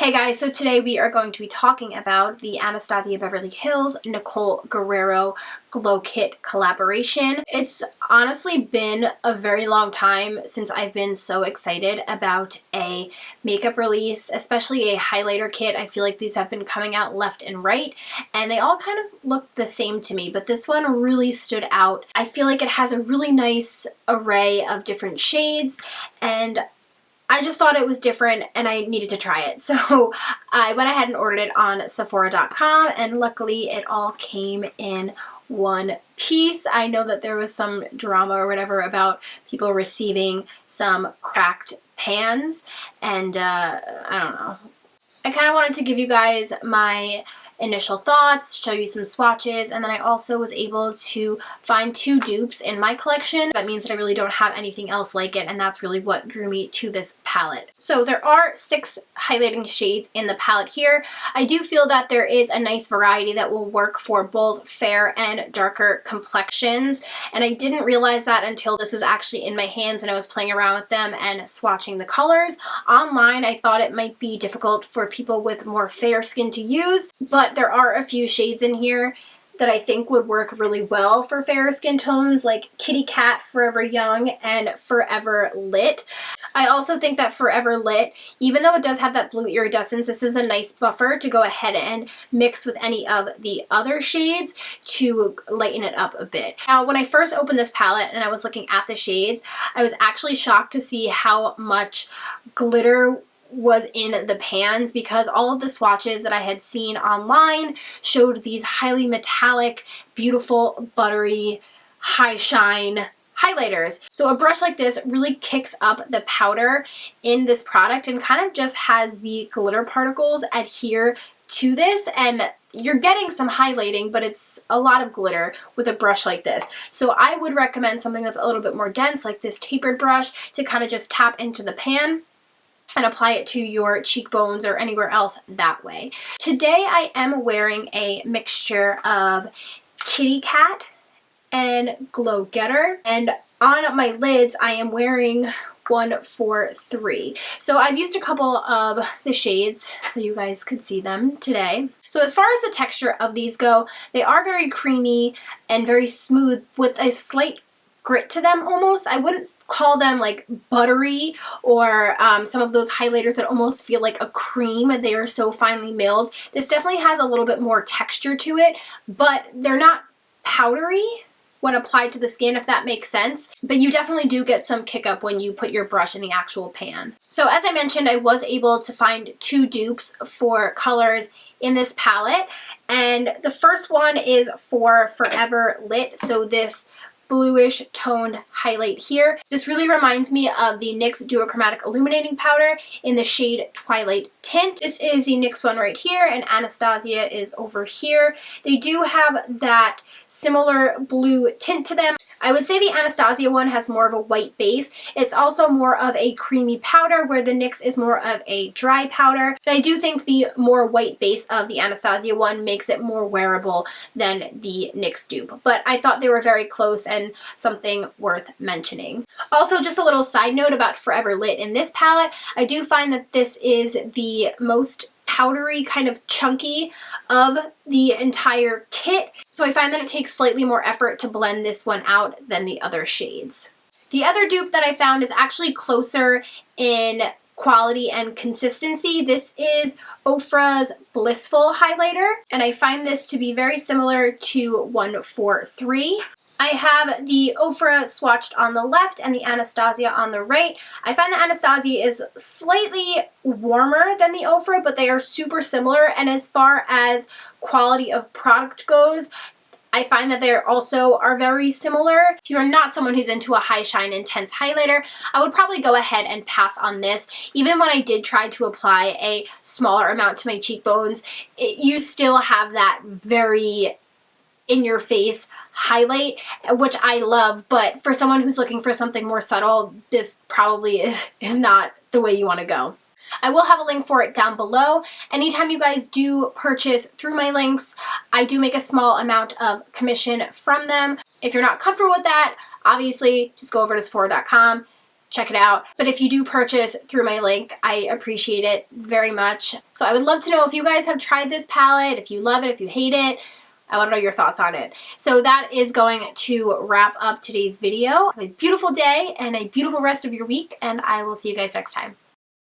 Hey guys, so today we are going to be talking about the Anastasia Beverly Hills Nicole Guerriero Glow Kit collaboration. It's honestly been a very long time since I've been so excited about a makeup release, especially a highlighter kit. I feel like these have been coming out left and right, and they all kind of look the same to me, but this one really stood out. I feel like it has a really nice array of different shades, and I just thought it was different and I needed to try it. So I went ahead and ordered it on Sephora.com, and luckily it all came in one piece. I know that there was some drama or whatever about people receiving some cracked pans, and I don't know. I kind of wanted to give you guys my initial thoughts, show you some swatches, and then I also was able to find 2 dupes in my collection. That means that I really don't have anything else like it, and that's really what drew me to this palette. So there are 6 highlighting shades in the palette here. I do feel that there is a nice variety that will work for both fair and darker complexions, and I didn't realize that until this was actually in my hands and I was playing around with them and swatching the colors. Online, I thought it might be difficult for people with more fair skin to use, but there are a few shades in here that I think would work really well for fairer skin tones, like Kitty Cat, Forever Young, and Forever Lit. I also think that Forever Lit, even though it does have that blue iridescence, this is a nice buffer to go ahead and mix with any of the other shades to lighten it up a bit. Now, when I first opened this palette and I was looking at the shades, I was actually shocked to see how much glitter was in the pans, because all of the swatches that I had seen online showed these highly metallic, beautiful, buttery, high shine highlighters. So a brush like this really kicks up the powder in this product and kind of just has the glitter particles adhere to this, and you're getting some highlighting, but it's a lot of glitter with a brush like this. So I would recommend something that's a little bit more dense, like this tapered brush, to kind of just tap into the pan and apply it to your cheekbones or anywhere else that way. Today I am wearing a mixture of Kitty Cat and Glow Getter, and on my lids I am wearing 143. So I've used a couple of the shades so you guys could see them today. So as far as the texture of these go, they are very creamy and very smooth with a slight grit to them almost. I wouldn't call them like buttery or some of those highlighters that almost feel like a cream. They are so finely milled. This definitely has a little bit more texture to it, but they're not powdery when applied to the skin, if that makes sense. But you definitely do get some kick up when you put your brush in the actual pan. So as I mentioned, I was able to find 2 dupes for colors in this palette, and the first one is for Forever Lit. So this bluish toned highlight here. This really reminds me of the NYX Duochromatic Illuminating Powder in the shade Twilight Tint. This is the NYX one right here, and Anastasia is over here. They do have that similar blue tint to them. I would say the Anastasia one has more of a white base. It's also more of a creamy powder, where the NYX is more of a dry powder. But I do think the more white base of the Anastasia one makes it more wearable than the NYX dupe. But I thought they were very close and something worth mentioning. Also, just a little side note about Forever Lit in this palette, I do find that this is the most powdery, kind of chunky of the entire kit. So I find that it takes slightly more effort to blend this one out than the other shades. The other dupe that I found is actually closer in quality and consistency. This is Ofra's Blissful highlighter, and I find this to be very similar to 143. I have the Ofra swatched on the left and the Anastasia on the right. I find the Anastasia is slightly warmer than the Ofra, but they are super similar, and as far as quality of product goes, I find that they also are very similar. If you're not someone who's into a high shine intense highlighter, I would probably go ahead and pass on this. Even when I did try to apply a smaller amount to my cheekbones, you still have that very in your face highlight, which I love, but for someone who's looking for something more subtle, this probably is not the way you want to go. I will have a link for it down below. Anytime you guys do purchase through my links, I do make a small amount of commission from them. If you're not comfortable with that, obviously just go over to Sephora.com, check it out. But if you do purchase through my link, I appreciate it very much. So I would love to know if you guys have tried this palette, if you love it, if you hate it. I want to know your thoughts on it. So that is going to wrap up today's video. Have a beautiful day and a beautiful rest of your week, and I will see you guys next time.